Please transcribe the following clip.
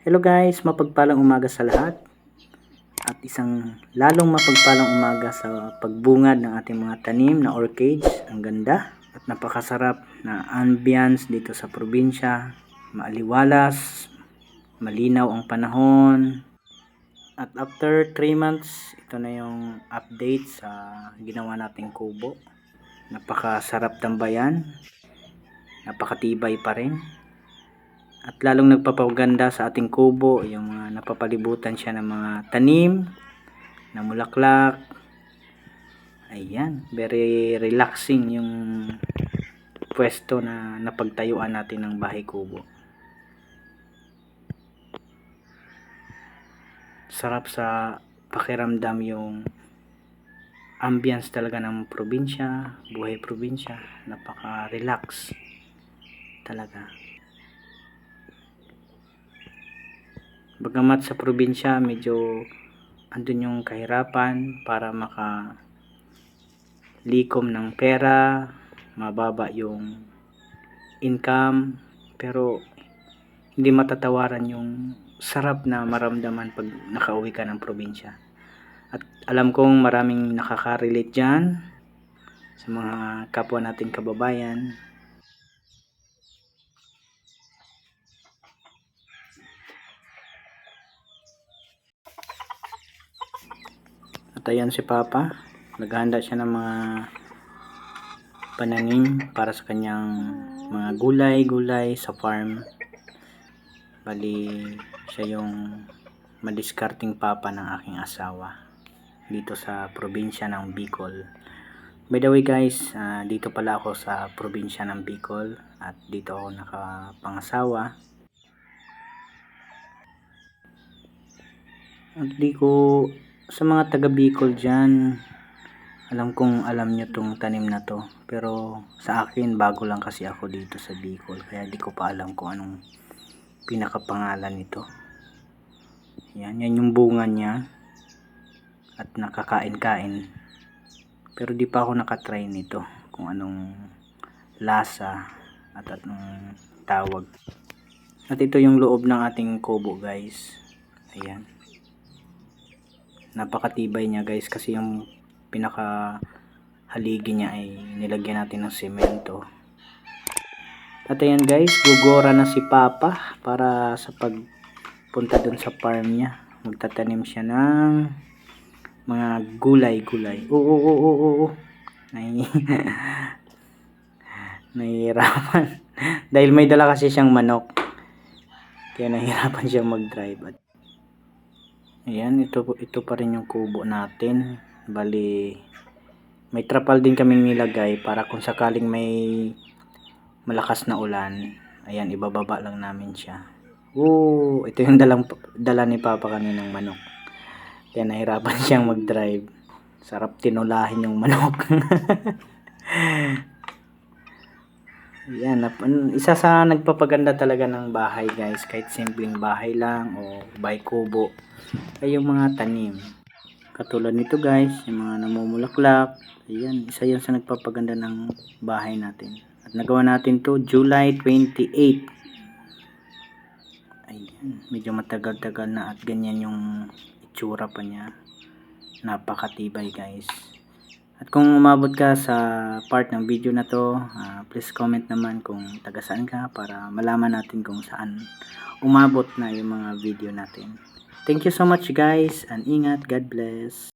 Hello guys, mapagpalang umaga sa lahat at isang lalong mapagpalang umaga sa pagbungad ng ating mga tanim na orchids. Ang ganda at napakasarap na ambience dito sa probinsya. Maaliwalas, malinaw ang panahon. At after 3 months, ito na yung update sa ginawa nating kubo. Napakasarap tambayan, napakatibay pa rin. At lalong nagpapaganda sa ating kubo yung mga napapalibutan siya ng mga tanim na mulaklak. Ayan, very relaxing yung pwesto na napagtayuan natin ng bahay kubo. Sarap sa pakiramdam yung ambience talaga ng probinsya, buhay probinsya. Napaka-relax talaga. Bagamat sa probinsya medyo andun yung kahirapan para makalikom ng pera, mababa yung income, pero hindi matatawaran yung sarap na maramdaman pag nakauwi ka ng probinsya. At alam kong maraming nakaka-relate dyan sa mga kapwa nating kababayan. At ayan si Papa, naghahanda siya ng mga pananim para sa kanyang mga gulay sa farm. Bali, siya yung madiskarting papa ng aking asawa dito sa probinsya ng Bicol. By the way guys, dito pala ako sa probinsya ng Bicol at dito ako nakapangasawa. At di ko sa mga taga Bicol dyan, alam kong alam nyo tong tanim na to, pero sa akin bago lang kasi ako dito sa Bicol, kaya di ko pa alam kung anong pinakapangalan nito. Yan yung bunga niya at nakakain-kain, pero di pa ako nakatry nito kung anong lasa at anong tawag. At ito yung loob ng ating kubo guys. Ayan, napakatibay niya guys, kasi yung pinaka haligi niya ay nilagyan natin ng semento. At ayan guys, gugora na si Papa para sa pagpunta dun sa farm niya. Magtatanim siya ng mga gulay. Oo. Nahihirapan. Dahil may dala kasi siyang manok, kaya nahihirapan siyang mag-drive. Ayan, ito pa rin yung kubo natin. Bali, may trapal din kaming nilagay para kung sakaling may malakas na ulan, ayan, ibababa lang namin siya. Ito yung dala ni Papa kaninang manok. Kaya nahirapan siyang mag-drive. Sarap tinulahin yung manok. Yan, isa sa nagpapaganda talaga ng bahay guys, kahit simpleng bahay lang o bahay kubo, ay yung mga tanim. Katulad nito guys, yung mga namumulaklak. Ayan, isa yan sa nagpapaganda ng bahay natin. At nagawa natin to July 28. Ayan, medyo matagal-tagal na at ganyan yung itsura pa niya. Napakatibay guys. At kung umabot ka sa part ng video na to, please comment naman kung taga saan ka para malaman natin kung saan umabot na yung mga video natin. Thank you so much guys, and ingat, God bless.